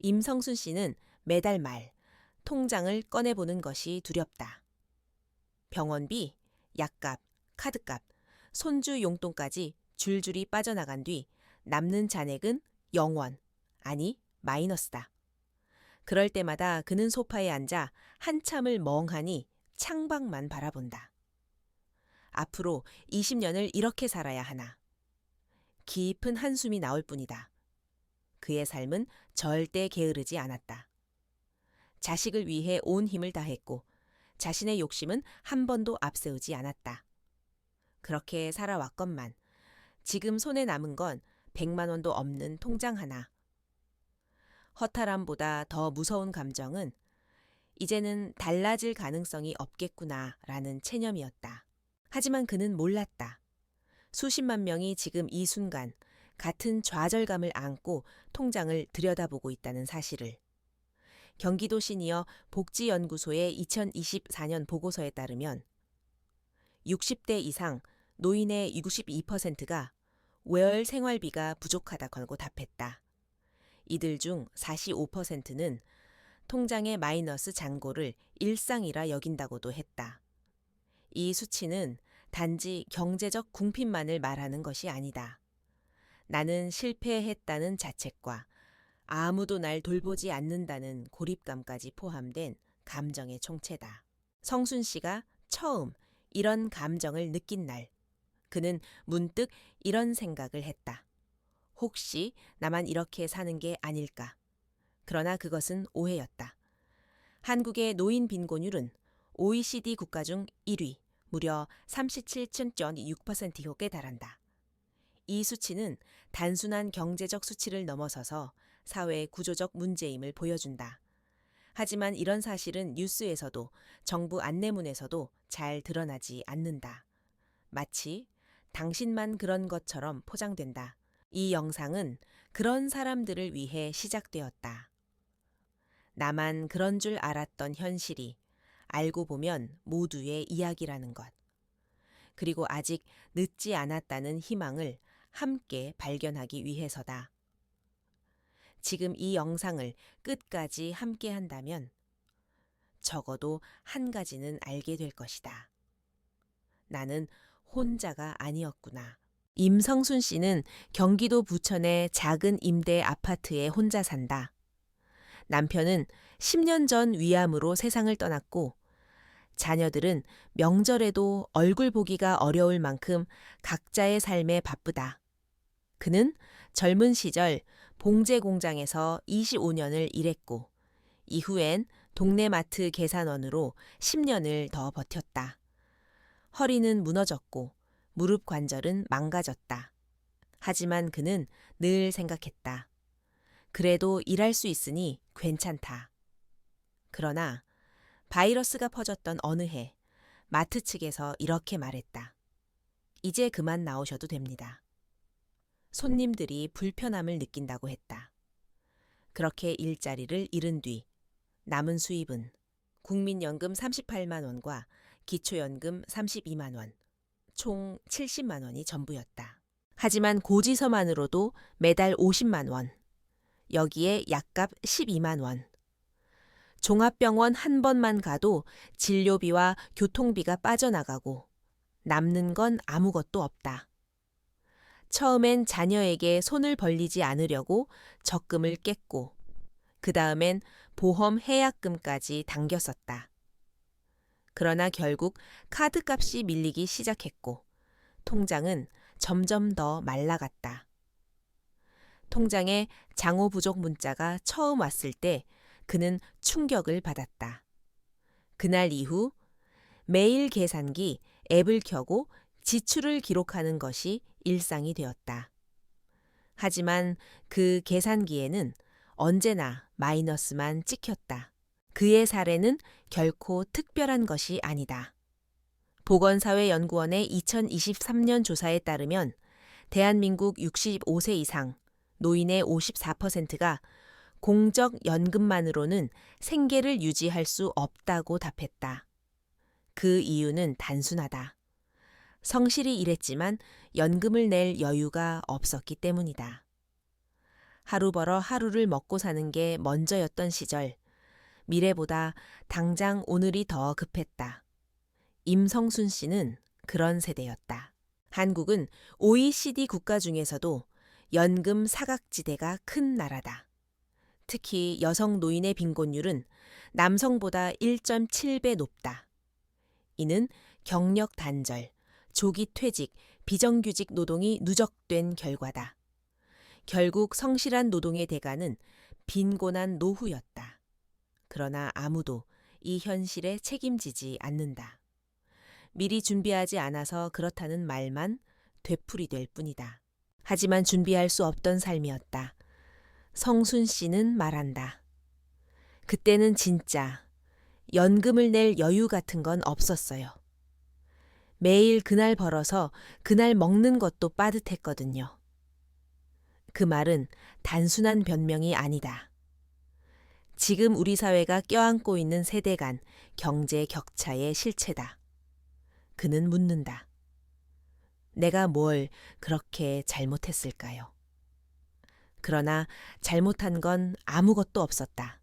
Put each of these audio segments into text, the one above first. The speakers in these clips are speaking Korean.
임성순 씨는 매달 말 통장을 꺼내보는 것이 두렵다. 병원비, 약값, 카드값, 손주 용돈까지 줄줄이 빠져나간 뒤 남는 잔액은 0원, 아니 마이너스다. 그럴 때마다 그는 소파에 앉아 한참을 멍하니 창밖만 바라본다. 앞으로 20년을 이렇게 살아야 하나. 깊은 한숨이 나올 뿐이다. 그의 삶은 절대 게으르지 않았다. 자식을 위해 온 힘을 다했고 자신의 욕심은 한 번도 앞세우지 않았다. 그렇게 살아왔건만 지금 손에 남은 건 100만 원도 없는 통장 하나. 허탈함보다 더 무서운 감정은 이제는 달라질 가능성이 없겠구나라는 체념이었다. 하지만 그는 몰랐다. 수십만 명이 지금 이 순간 같은 좌절감을 안고 통장을 들여다보고 있다는 사실을. 경기도 시니어 복지연구소의 2024년 보고서에 따르면 60대 이상 노인의 62%가 월 생활비가 부족하다 걸고 답했다. 이들 중 45%는 통장의 마이너스 잔고를 일상이라 여긴다고도 했다. 이 수치는 단지 경제적 궁핍만을 말하는 것이 아니다. 나는 실패했다는 자책과 아무도 날 돌보지 않는다는 고립감까지 포함된 감정의 총체다. 성순 씨가 처음 이런 감정을 느낀 날, 그는 문득 이런 생각을 했다. 혹시 나만 이렇게 사는 게 아닐까? 그러나 그것은 오해였다. 한국의 노인 빈곤율은 OECD 국가 중 1위, 무려 37.6%에 달한다. 이 수치는 단순한 경제적 수치를 넘어서서 사회 구조적 문제임을 보여준다. 하지만 이런 사실은 뉴스에서도 정부 안내문에서도 잘 드러나지 않는다. 마치 당신만 그런 것처럼 포장된다. 이 영상은 그런 사람들을 위해 시작되었다. 나만 그런 줄 알았던 현실이 알고 보면 모두의 이야기라는 것. 그리고 아직 늦지 않았다는 희망을 함께 발견하기 위해서다. 지금 이 영상을 끝까지 함께 한다면 적어도 한 가지는 알게 될 것이다. 나는 혼자가 아니었구나. 임성순 씨는 경기도 부천의 작은 임대 아파트에 혼자 산다. 남편은 10년 전 위암으로 세상을 떠났고 자녀들은 명절에도 얼굴 보기가 어려울 만큼 각자의 삶에 바쁘다. 그는 젊은 시절 봉제 공장에서 25년을 일했고 이후엔 동네 마트 계산원으로 10년을 더 버텼다. 허리는 무너졌고 무릎 관절은 망가졌다. 하지만 그는 늘 생각했다. 그래도 일할 수 있으니 괜찮다. 그러나 바이러스가 퍼졌던 어느 해 마트 측에서 이렇게 말했다. 이제 그만 나오셔도 됩니다. 손님들이 불편함을 느낀다고 했다. 그렇게 일자리를 잃은 뒤 남은 수입은 국민연금 38만 원과 기초연금 32만 원, 총 70만 원이 전부였다. 하지만 고지서만으로도 매달 50만 원, 여기에 약값 12만 원. 종합병원 한 번만 가도 진료비와 교통비가 빠져나가고 남는 건 아무것도 없다. 처음엔 자녀에게 손을 벌리지 않으려고 적금을 깼고 그 다음엔 보험 해약금까지 당겼었다. 그러나 결국 카드값이 밀리기 시작했고 통장은 점점 더 말라갔다. 통장에 장호 부족 문자가 처음 왔을 때 그는 충격을 받았다. 그날 이후 매일 계산기 앱을 켜고 지출을 기록하는 것이 일상이 되었다. 하지만 그 계산기에는 언제나 마이너스만 찍혔다. 그의 사례는 결코 특별한 것이 아니다. 보건사회연구원의 2023년 조사에 따르면 대한민국 65세 이상 노인의 54%가 공적 연금만으로는 생계를 유지할 수 없다고 답했다. 그 이유는 단순하다. 성실히 일했지만 연금을 낼 여유가 없었기 때문이다. 하루 벌어 하루를 먹고 사는 게 먼저였던 시절, 미래보다 당장 오늘이 더 급했다. 임성순 씨는 그런 세대였다. 한국은 OECD 국가 중에서도 연금 사각지대가 큰 나라다. 특히 여성 노인의 빈곤율은 남성보다 1.7배 높다. 이는 경력 단절, 조기 퇴직, 비정규직 노동이 누적된 결과다. 결국 성실한 노동의 대가는 빈곤한 노후였다. 그러나 아무도 이 현실에 책임지지 않는다. 미리 준비하지 않아서 그렇다는 말만 되풀이될 뿐이다. 하지만 준비할 수 없던 삶이었다. 성순 씨는 말한다. 그때는 진짜 연금을 낼 여유 같은 건 없었어요. 매일 그날 벌어서 그날 먹는 것도 빠듯했거든요. 그 말은 단순한 변명이 아니다. 지금 우리 사회가 껴안고 있는 세대 간 경제 격차의 실체다. 그는 묻는다. 내가 뭘 그렇게 잘못했을까요? 그러나 잘못한 건 아무것도 없었다.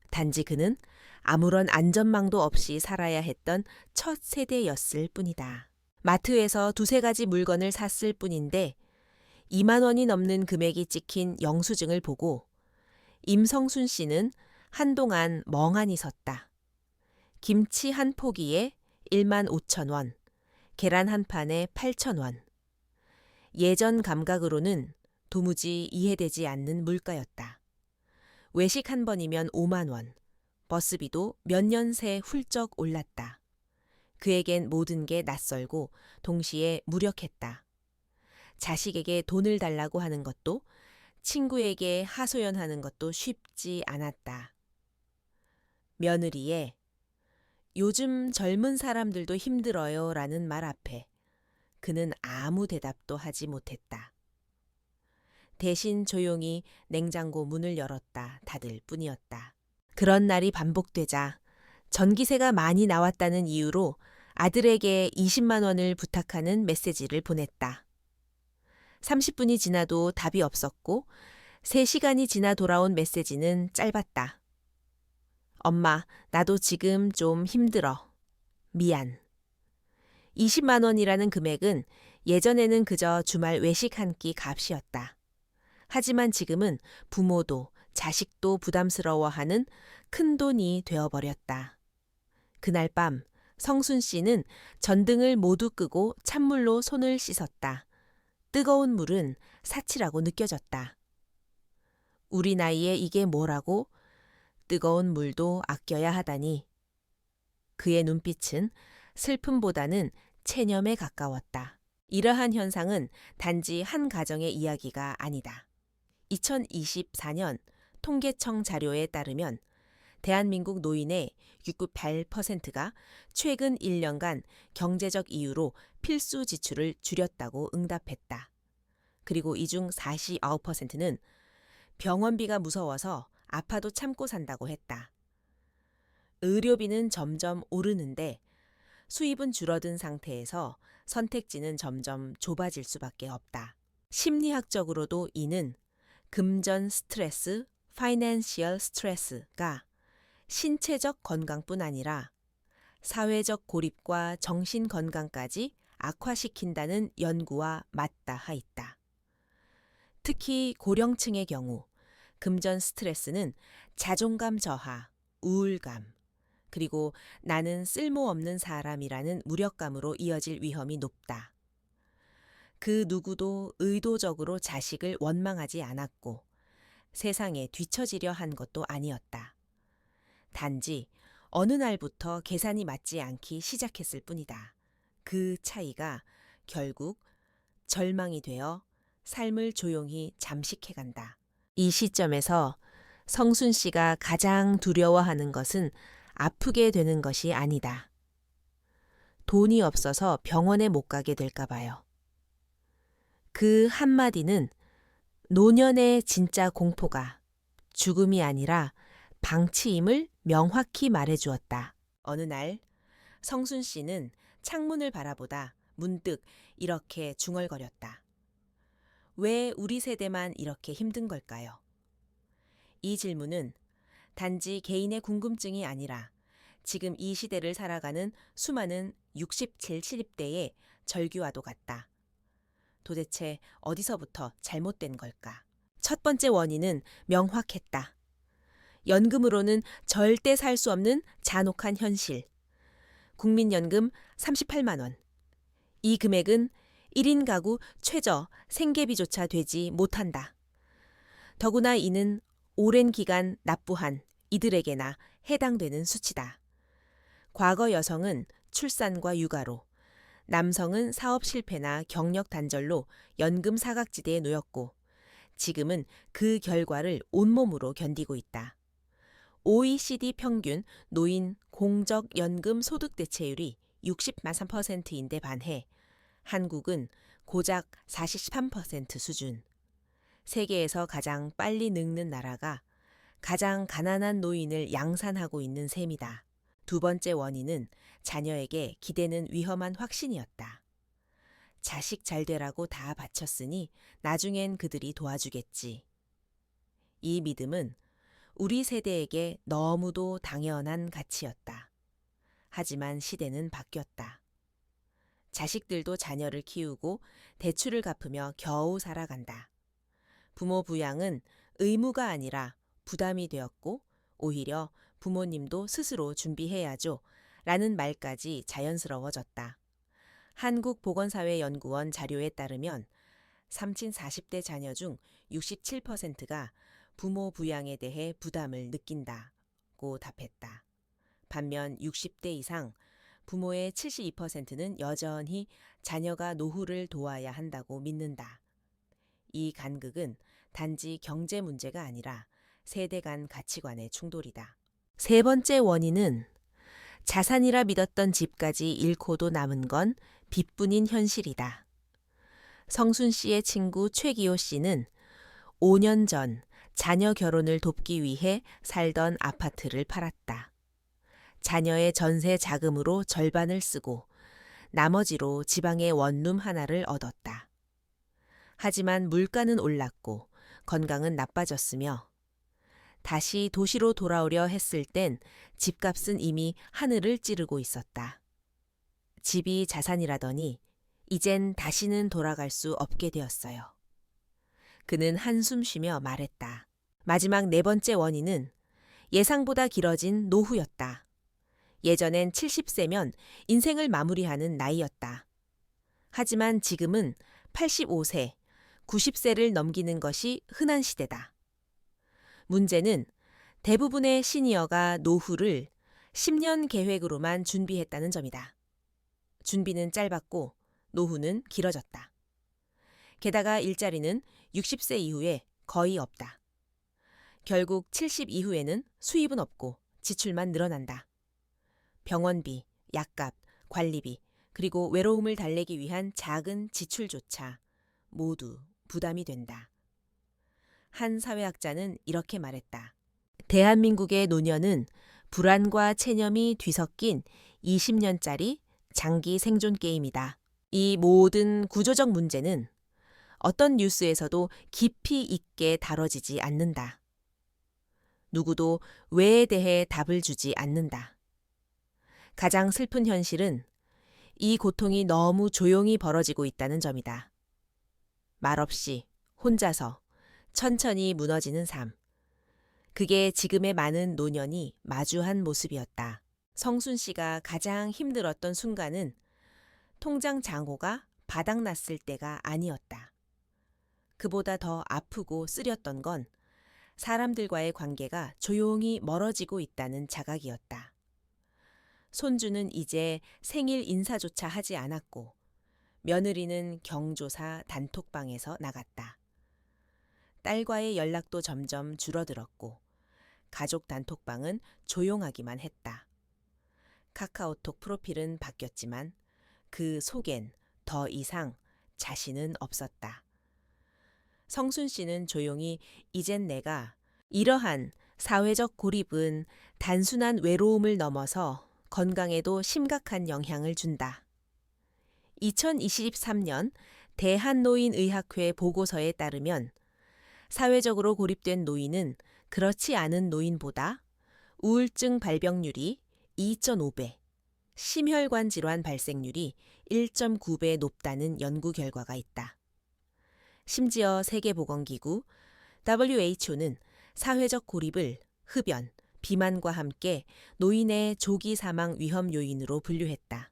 단지 그는 아무런 안전망도 없이 살아야 했던 첫 세대였을 뿐이다. 마트에서 두세 가지 물건을 샀을 뿐인데 2만 원이 넘는 금액이 찍힌 영수증을 보고 임성순 씨는 한동안 멍하니 섰다. 김치 한 포기에 1만 5천 원, 계란 한 판에 8천 원. 예전 감각으로는 도무지 이해되지 않는 물가였다. 외식 한 번이면 5만 원, 버스비도 몇 년 새 훌쩍 올랐다. 그에겐 모든 게 낯설고 동시에 무력했다. 자식에게 돈을 달라고 하는 것도 친구에게 하소연하는 것도 쉽지 않았다. 며느리의 요즘 젊은 사람들도 힘들어요 라는 말 앞에 그는 아무 대답도 하지 못했다. 대신 조용히 냉장고 문을 열었다 닫을 뿐이었다. 그런 날이 반복되자 전기세가 많이 나왔다는 이유로 아들에게 20만 원을 부탁하는 메시지를 보냈다. 30분이 지나도 답이 없었고 3시간이 지나 돌아온 메시지는 짧았다. 엄마, 나도 지금 좀 힘들어. 미안. 20만 원이라는 금액은 예전에는 그저 주말 외식 한 끼 값이었다. 하지만 지금은 부모도 자식도 부담스러워하는 큰돈이 되어버렸다. 그날 밤 성순 씨는 전등을 모두 끄고 찬물로 손을 씻었다. 뜨거운 물은 사치라고 느껴졌다. 우리 나이에 이게 뭐라고? 뜨거운 물도 아껴야 하다니. 그의 눈빛은 슬픔보다는 체념에 가까웠다. 이러한 현상은 단지 한 가정의 이야기가 아니다. 2024년 통계청 자료에 따르면 대한민국 노인의 68%가 최근 1년간 경제적 이유로 필수 지출을 줄였다고 응답했다. 그리고 이 중 49%는 병원비가 무서워서 아파도 참고 산다고 했다. 의료비는 점점 오르는데 수입은 줄어든 상태에서 선택지는 점점 좁아질 수밖에 없다. 심리학적으로도 이는 금전 스트레스, 파이낸셜 스트레스가 신체적 건강뿐 아니라 사회적 고립과 정신 건강까지 악화시킨다는 연구와 맞닿아 있다. 특히 고령층의 경우 금전 스트레스는 자존감 저하, 우울감, 그리고 나는 쓸모없는 사람이라는 무력감으로 이어질 위험이 높다. 그 누구도 의도적으로 자식을 원망하지 않았고 세상에 뒤처지려 한 것도 아니었다. 단지 어느 날부터 계산이 맞지 않기 시작했을 뿐이다. 그 차이가 결국 절망이 되어 삶을 조용히 잠식해간다. 이 시점에서 성순 씨가 가장 두려워하는 것은 아프게 되는 것이 아니다. 돈이 없어서 병원에 못 가게 될까 봐요. 그 한마디는 노년의 진짜 공포가 죽음이 아니라 방치임을 명확히 말해주었다. 어느 날 성순 씨는 창문을 바라보다 문득 이렇게 중얼거렸다. 왜 우리 세대만 이렇게 힘든 걸까요? 이 질문은 단지 개인의 궁금증이 아니라 지금 이 시대를 살아가는 수많은 67, 70대의 절규와도 같다. 도대체 어디서부터 잘못된 걸까? 첫 번째 원인은 명확했다. 연금으로는 절대 살 수 없는 잔혹한 현실. 국민연금 38만 원. 이 금액은 1인 가구 최저 생계비조차 되지 못한다. 더구나 이는 오랜 기간 납부한 이들에게나 해당되는 수치다. 과거 여성은 출산과 육아로, 남성은 사업 실패나 경력 단절로 연금 사각지대에 놓였고, 지금은 그 결과를 온몸으로 견디고 있다. OECD 평균 노인 공적연금 소득 대체율이 60.3%인데 반해 한국은 고작 43% 수준. 세계에서 가장 빨리 늙는 나라가 가장 가난한 노인을 양산하고 있는 셈이다. 두 번째 원인은 자녀에게 기대는 위험한 확신이었다. 자식 잘 되라고 다 바쳤으니 나중엔 그들이 도와주겠지. 이 믿음은 우리 세대에게 너무도 당연한 가치였다. 하지만 시대는 바뀌었다. 자식들도 자녀를 키우고 대출을 갚으며 겨우 살아간다. 부모 부양은 의무가 아니라 부담이 되었고 오히려 부모님도 스스로 준비해야죠 라는 말까지 자연스러워졌다. 한국보건사회연구원 자료에 따르면 30, 40대 자녀 중 67%가 부모 부양에 대해 부담을 느낀다고 답했다. 반면 60대 이상 부모의 72%는 여전히 자녀가 노후를 도와야 한다고 믿는다. 이 간극은 단지 경제 문제가 아니라 세대 간 가치관의 충돌이다. 세 번째 원인은 자산이라 믿었던 집까지 잃고도 남은 건 빚뿐인 현실이다. 성순 씨의 친구 최기호 씨는 5년 전 자녀 결혼을 돕기 위해 살던 아파트를 팔았다. 자녀의 전세 자금으로 절반을 쓰고 나머지로 지방의 원룸 하나를 얻었다. 하지만 물가는 올랐고 건강은 나빠졌으며 다시 도시로 돌아오려 했을 땐 집값은 이미 하늘을 찌르고 있었다. 집이 자산이라더니 이젠 다시는 돌아갈 수 없게 되었어요. 그는 한숨 쉬며 말했다. 마지막 네 번째 원인은 예상보다 길어진 노후였다. 예전엔 70세면 인생을 마무리하는 나이였다. 하지만 지금은 85세, 90세를 넘기는 것이 흔한 시대다. 문제는 대부분의 시니어가 노후를 10년 계획으로만 준비했다는 점이다. 준비는 짧았고 노후는 길어졌다. 게다가 일자리는 60세 이후에 거의 없다. 결국 70 이후에는 수입은 없고 지출만 늘어난다. 병원비, 약값, 관리비, 그리고 외로움을 달래기 위한 작은 지출조차 모두 부담이 된다. 한 사회학자는 이렇게 말했다. 대한민국의 노년은 불안과 체념이 뒤섞인 20년짜리 장기 생존 게임이다. 이 모든 구조적 문제는 어떤 뉴스에서도 깊이 있게 다뤄지지 않는다. 누구도 왜에 대해 답을 주지 않는다. 가장 슬픈 현실은 이 고통이 너무 조용히 벌어지고 있다는 점이다. 말없이 혼자서 천천히 무너지는 삶. 그게 지금의 많은 노년이 마주한 모습이었다. 성순 씨가 가장 힘들었던 순간은 통장 잔고가 바닥났을 때가 아니었다. 그보다 더 아프고 쓰렸던 건 사람들과의 관계가 조용히 멀어지고 있다는 자각이었다. 손주는 이제 생일 인사조차 하지 않았고 며느리는 경조사 단톡방에서 나갔다. 딸과의 연락도 점점 줄어들었고 가족 단톡방은 조용하기만 했다. 카카오톡 프로필은 바뀌었지만 그 속엔 더 이상 자신은 없었다. 성순 씨는 조용히 이젠 내가 이러한 사회적 고립은 단순한 외로움을 넘어서 건강에도 심각한 영향을 준다. 2023년 대한노인의학회 보고서에 따르면 사회적으로 고립된 노인은 그렇지 않은 노인보다 우울증 발병률이 2.5배, 심혈관 질환 발생률이 1.9배 높다는 연구 결과가 있다. 심지어 세계보건기구 WHO는 사회적 고립을 흡연, 비만과 함께 노인의 조기 사망 위험 요인으로 분류했다.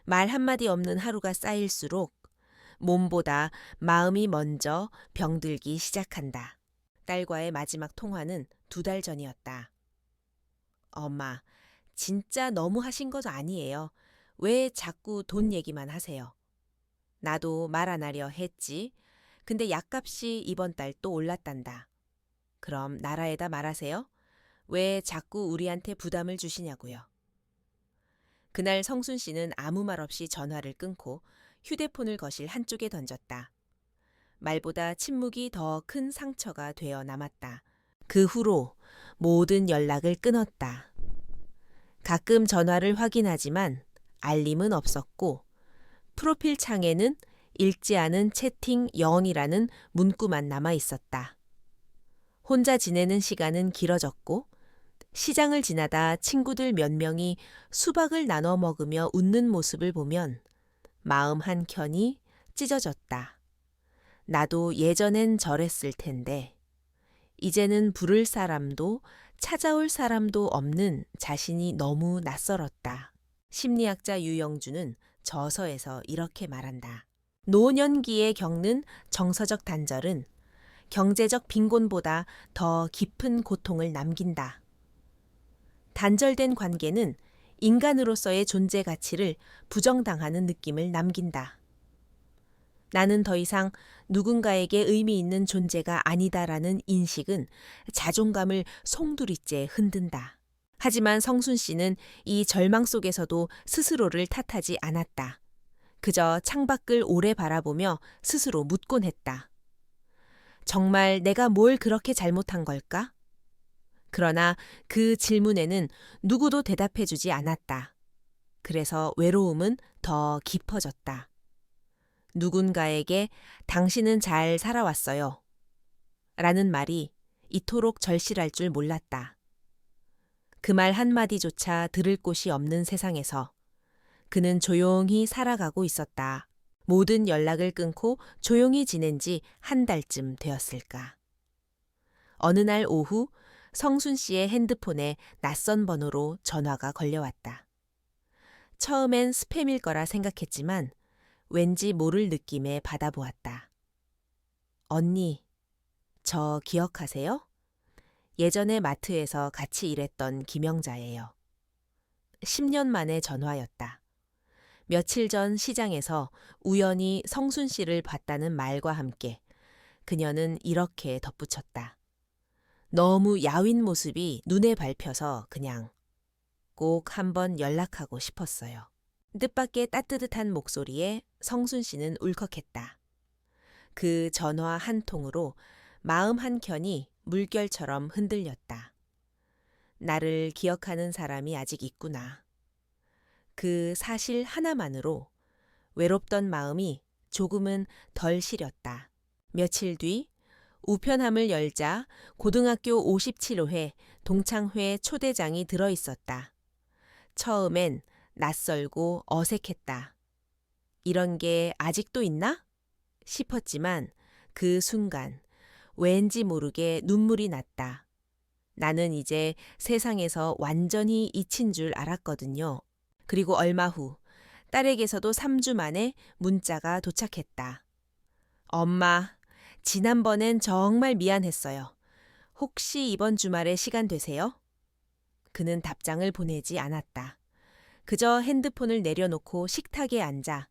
말 한마디 없는 하루가 쌓일수록 몸보다 마음이 먼저 병들기 시작한다. 딸과의 마지막 통화는 2달 전이었다. 엄마, 진짜 너무 하신 거 아니에요. 왜 자꾸 돈 얘기만 하세요? 나도 말 안 하려 했지. 근데 약값이 이번 달 또 올랐단다. 그럼 나라에다 말하세요? 왜 자꾸 우리한테 부담을 주시냐고요. 그날 성순 씨는 아무 말 없이 전화를 끊고 휴대폰을 거실 한쪽에 던졌다. 말보다 침묵이 더 큰 상처가 되어 남았다. 그 후로 모든 연락을 끊었다. 가끔 전화를 확인하지만 알림은 없었고 프로필 창에는 읽지 않은 채팅 0이라는 문구만 남아 있었다. 혼자 지내는 시간은 길어졌고 시장을 지나다 친구들 몇 명이 수박을 나눠 먹으며 웃는 모습을 보면 마음 한켠이 찢어졌다. 나도 예전엔 저랬을 텐데 이제는 부를 사람도 찾아올 사람도 없는 자신이 너무 낯설었다. 심리학자 유영주는 저서에서 이렇게 말한다. 노년기에 겪는 정서적 단절은 경제적 빈곤보다 더 깊은 고통을 남긴다. 단절된 관계는 인간으로서의 존재 가치를 부정당하는 느낌을 남긴다. 나는 더 이상 누군가에게 의미 있는 존재가 아니다라는 인식은 자존감을 송두리째 흔든다. 하지만 성순 씨는 이 절망 속에서도 스스로를 탓하지 않았다. 그저 창밖을 오래 바라보며 스스로 묻곤 했다. 정말 내가 뭘 그렇게 잘못한 걸까? 그러나 그 질문에는 누구도 대답해주지 않았다. 그래서 외로움은 더 깊어졌다. 누군가에게 당신은 잘 살아왔어요. 라는 말이 이토록 절실할 줄 몰랐다. 그 말 한마디조차 들을 곳이 없는 세상에서 그는 조용히 살아가고 있었다. 모든 연락을 끊고 조용히 지낸 지 1달쯤 되었을까. 어느 날 오후 성순 씨의 핸드폰에 낯선 번호로 전화가 걸려왔다. 처음엔 스팸일 거라 생각했지만 왠지 모를 느낌에 받아보았다. 언니, 저 기억하세요? 예전에 마트에서 같이 일했던 김영자예요. 10년 만의 전화였다. 며칠 전 시장에서 우연히 성순 씨를 봤다는 말과 함께 그녀는 이렇게 덧붙였다. 너무 야윈 모습이 눈에 밟혀서 그냥 꼭 한번 연락하고 싶었어요. 뜻밖의 따뜻한 목소리에 성순 씨는 울컥했다. 그 전화 한 통으로 마음 한켠이 물결처럼 흔들렸다. 나를 기억하는 사람이 아직 있구나. 그 사실 하나만으로 외롭던 마음이 조금은 덜 시렸다. 며칠 뒤 우편함을 열자 고등학교 57호회 동창회 초대장이 들어있었다. 처음엔 낯설고 어색했다. 이런 게 아직도 있나? 싶었지만 그 순간 왠지 모르게 눈물이 났다. 나는 이제 세상에서 완전히 잊힌 줄 알았거든요. 그리고 얼마 후 딸에게서도 3주 만에 문자가 도착했다. 엄마, 지난번엔 정말 미안했어요. 혹시 이번 주말에 시간 되세요? 그는 답장을 보내지 않았다. 그저 핸드폰을 내려놓고 식탁에 앉아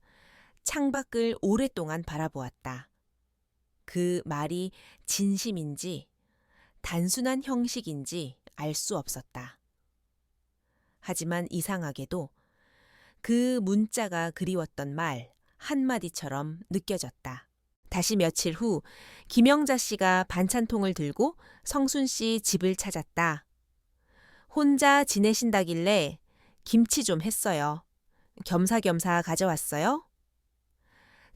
창밖을 오랫동안 바라보았다. 그 말이 진심인지 단순한 형식인지 알 수 없었다. 하지만 이상하게도 그 문자가 그리웠던 말 한마디처럼 느껴졌다. 다시 며칠 후 김영자 씨가 반찬통을 들고 성순 씨 집을 찾았다. 혼자 지내신다길래 김치 좀 했어요. 겸사겸사 가져왔어요?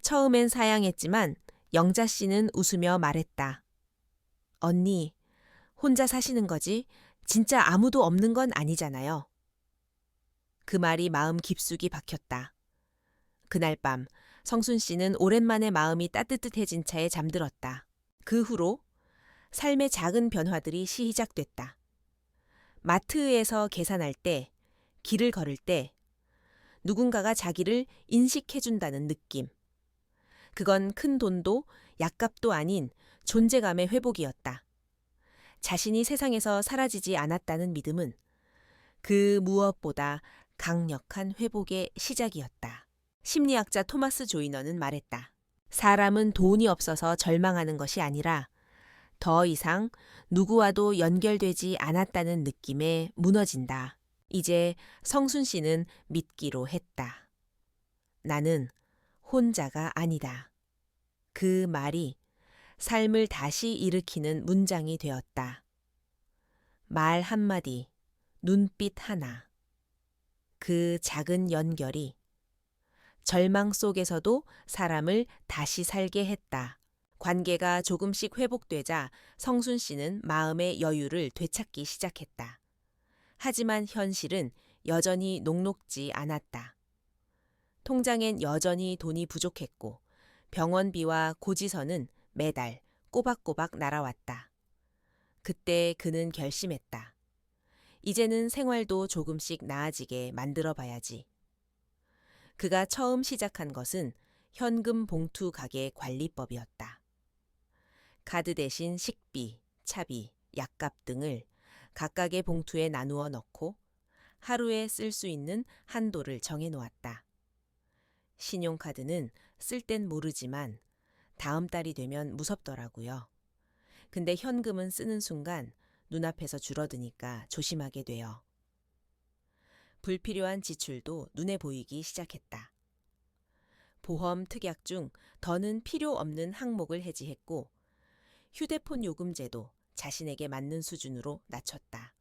처음엔 사양했지만 영자 씨는 웃으며 말했다. 언니, 혼자 사시는 거지? 진짜 아무도 없는 건 아니잖아요. 그 말이 마음 깊숙이 박혔다. 그날 밤 성순 씨는 오랜만에 마음이 따뜻해진 채에 잠들었다. 그 후로 삶의 작은 변화들이 시작됐다. 마트에서 계산할 때, 길을 걸을 때 누군가가 자기를 인식해준다는 느낌. 그건 큰 돈도 약값도 아닌 존재감의 회복이었다. 자신이 세상에서 사라지지 않았다는 믿음은 그 무엇보다 강력한 회복의 시작이었다. 심리학자 토마스 조이너는 말했다. 사람은 돈이 없어서 절망하는 것이 아니라 더 이상 누구와도 연결되지 않았다는 느낌에 무너진다. 이제 성순 씨는 믿기로 했다. 나는 혼자가 아니다. 그 말이 삶을 다시 일으키는 문장이 되었다. 말 한마디, 눈빛 하나. 그 작은 연결이 절망 속에서도 사람을 다시 살게 했다. 관계가 조금씩 회복되자 성순 씨는 마음의 여유를 되찾기 시작했다. 하지만 현실은 여전히 녹록지 않았다. 통장엔 여전히 돈이 부족했고 병원비와 고지서는 매달 꼬박꼬박 날아왔다. 그때 그는 결심했다. 이제는 생활도 조금씩 나아지게 만들어 봐야지. 그가 처음 시작한 것은 현금 봉투 가게 관리법이었다. 카드 대신 식비, 차비, 약값 등을 각각의 봉투에 나누어 넣고 하루에 쓸 수 있는 한도를 정해 놓았다. 신용카드는 쓸 땐 모르지만 다음 달이 되면 무섭더라고요. 근데 현금은 쓰는 순간 눈앞에서 줄어드니까 조심하게 돼요. 불필요한 지출도 눈에 보이기 시작했다. 보험 특약 중 더는 필요 없는 항목을 해지했고 휴대폰 요금제도 자신에게 맞는 수준으로 낮췄다.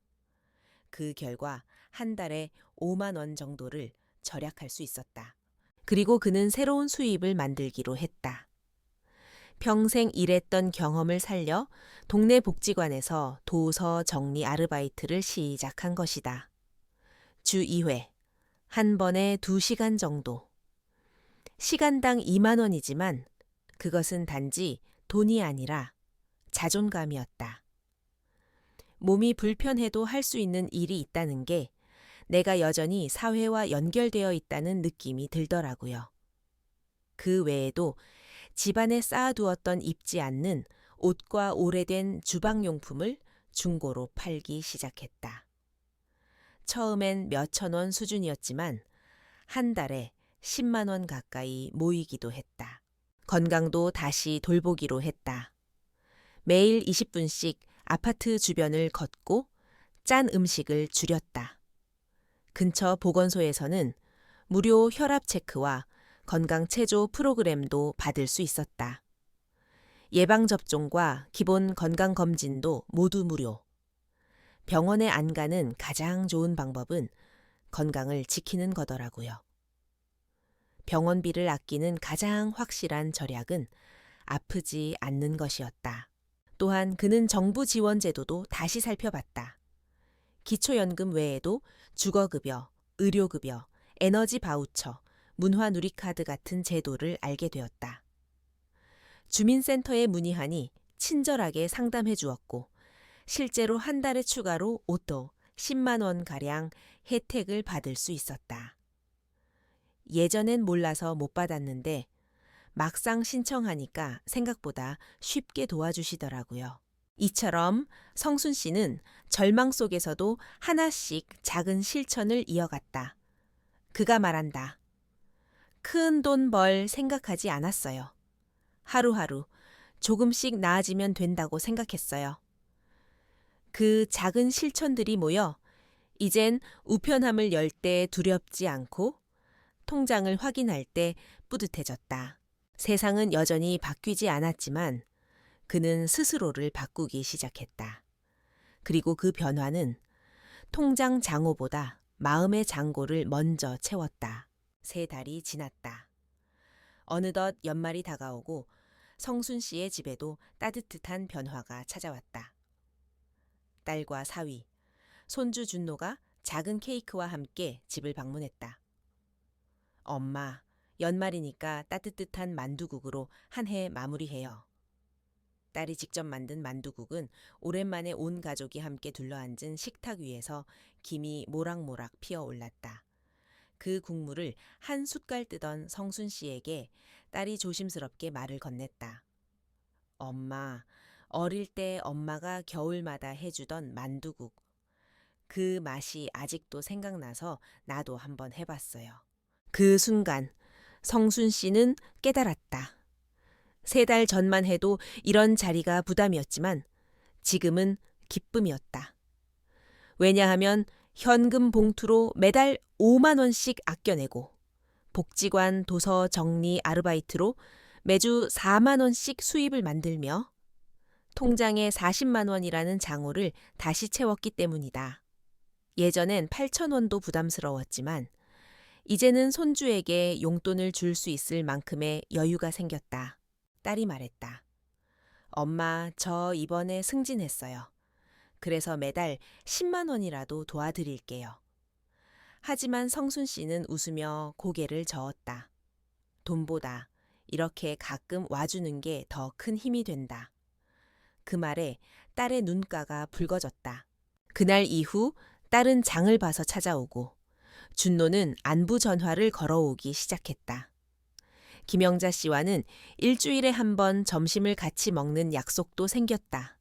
그 결과 한 달에 5만 원 정도를 절약할 수 있었다. 그리고 그는 새로운 수입을 만들기로 했다. 평생 일했던 경험을 살려 동네 복지관에서 도서 정리 아르바이트를 시작한 것이다. 주 2회, 한 번에 2시간 정도. 시간당 2만 원이지만 그것은 단지 돈이 아니라 자존감이었다. 몸이 불편해도 할 수 있는 일이 있다는 게 내가 여전히 사회와 연결되어 있다는 느낌이 들더라고요. 그 외에도 집안에 쌓아두었던 입지 않는 옷과 오래된 주방용품을 중고로 팔기 시작했다. 처음엔 몇천 원 수준이었지만 한 달에 10만 원 가까이 모이기도 했다. 건강도 다시 돌보기로 했다. 매일 20분씩 아파트 주변을 걷고 짠 음식을 줄였다. 근처 보건소에서는 무료 혈압 체크와 건강 체조 프로그램도 받을 수 있었다. 예방접종과 기본 건강검진도 모두 무료. 병원에 안 가는 가장 좋은 방법은 건강을 지키는 거더라고요. 병원비를 아끼는 가장 확실한 절약은 아프지 않는 것이었다. 또한 그는 정부 지원 제도도 다시 살펴봤다. 기초연금 외에도 주거급여, 의료급여, 에너지 바우처, 문화누리카드 같은 제도를 알게 되었다. 주민센터에 문의하니 친절하게 상담해 주었고 실제로 한 달에 추가로 옷도 10만 원가량 혜택을 받을 수 있었다. 예전엔 몰라서 못 받았는데 막상 신청하니까 생각보다 쉽게 도와주시더라고요. 이처럼 성순 씨는 절망 속에서도 하나씩 작은 실천을 이어갔다. 그가 말한다. 큰 돈 벌 생각하지 않았어요. 하루하루 조금씩 나아지면 된다고 생각했어요. 그 작은 실천들이 모여 이젠 우편함을 열 때 두렵지 않고 통장을 확인할 때 뿌듯해졌다. 세상은 여전히 바뀌지 않았지만 그는 스스로를 바꾸기 시작했다. 그리고 그 변화는 통장 잔고보다 마음의 잔고를 먼저 채웠다. 3달이 지났다. 어느덧 연말이 다가오고 성순 씨의 집에도 따뜻한 변화가 찾아왔다. 딸과 사위, 손주 준노가 작은 케이크와 함께 집을 방문했다. 엄마, 연말이니까 따뜻한 만두국으로 한 해 마무리해요. 딸이 직접 만든 만두국은 오랜만에 온 가족이 함께 둘러앉은 식탁 위에서 김이 모락모락 피어올랐다. 그 국물을 한 숟갈 뜨던 성순 씨에게 딸이 조심스럽게 말을 건넸다. 엄마, 어릴 때 엄마가 겨울마다 해주던 만두국. 그 맛이 아직도 생각나서 나도 한번 해봤어요. 그 순간 성순 씨는 깨달았다. 3달 전만 해도 이런 자리가 부담이었지만 지금은 기쁨이었다. 왜냐하면 현금 봉투로 매달 5만 원씩 아껴내고 복지관 도서 정리 아르바이트로 매주 4만 원씩 수입을 만들며 통장에 40만 원이라는 장호를 다시 채웠기 때문이다. 예전엔 8천 원도 부담스러웠지만 이제는 손주에게 용돈을 줄 수 있을 만큼의 여유가 생겼다. 딸이 말했다. 엄마, 저 이번에 승진했어요. 그래서 매달 10만 원이라도 도와드릴게요. 하지만 성순 씨는 웃으며 고개를 저었다. 돈보다 이렇게 가끔 와주는 게 더 큰 힘이 된다. 그 말에 딸의 눈가가 붉어졌다. 그날 이후 딸은 장을 봐서 찾아오고 준노는 안부 전화를 걸어오기 시작했다. 김영자 씨와는 일주일에 한 번 점심을 같이 먹는 약속도 생겼다.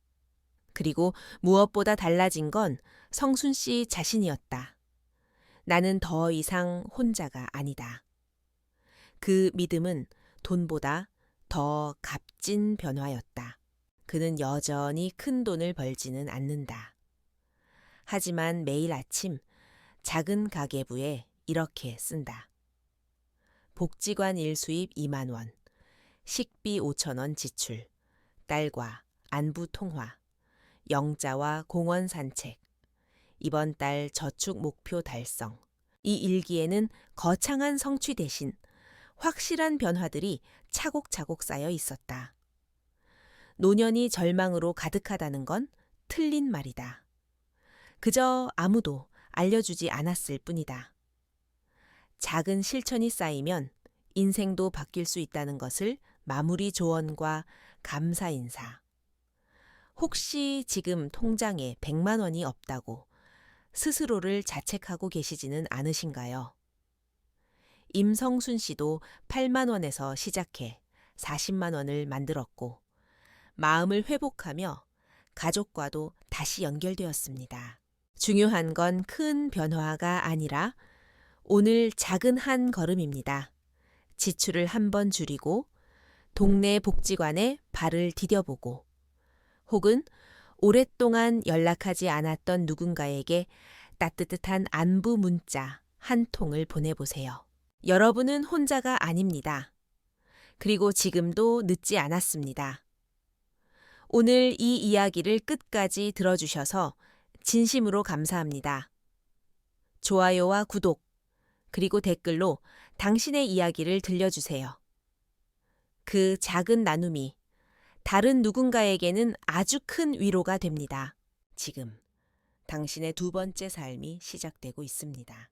그리고 무엇보다 달라진 건 성순 씨 자신이었다. 나는 더 이상 혼자가 아니다. 그 믿음은 돈보다 더 값진 변화였다. 그는 여전히 큰 돈을 벌지는 않는다. 하지만 매일 아침 작은 가계부에 이렇게 쓴다. 복지관 일수입 2만 원, 식비 5천 원 지출, 딸과 안부 통화, 영자와 공원 산책, 이번 달 저축 목표 달성. 이 일기에는 거창한 성취 대신 확실한 변화들이 차곡차곡 쌓여 있었다. 노년이 절망으로 가득하다는 건 틀린 말이다. 그저 아무도 알려주지 않았을 뿐이다. 작은 실천이 쌓이면 인생도 바뀔 수 있다는 것을 마무리 조언과 감사 인사. 혹시 지금 통장에 100만 원이 없다고 스스로를 자책하고 계시지는 않으신가요? 임성순 씨도 8만 원에서 시작해 40만 원을 만들었고 마음을 회복하며 가족과도 다시 연결되었습니다. 중요한 건 큰 변화가 아니라 오늘 작은 한 걸음입니다. 지출을 한번 줄이고 동네 복지관에 발을 디뎌보고 혹은 오랫동안 연락하지 않았던 누군가에게 따뜻한 안부 문자 한 통을 보내보세요. 여러분은 혼자가 아닙니다. 그리고 지금도 늦지 않았습니다. 오늘 이 이야기를 끝까지 들어주셔서 진심으로 감사합니다. 좋아요와 구독, 그리고 댓글로 당신의 이야기를 들려주세요. 그 작은 나눔이 다른 누군가에게는 아주 큰 위로가 됩니다. 지금 당신의 두 번째 삶이 시작되고 있습니다.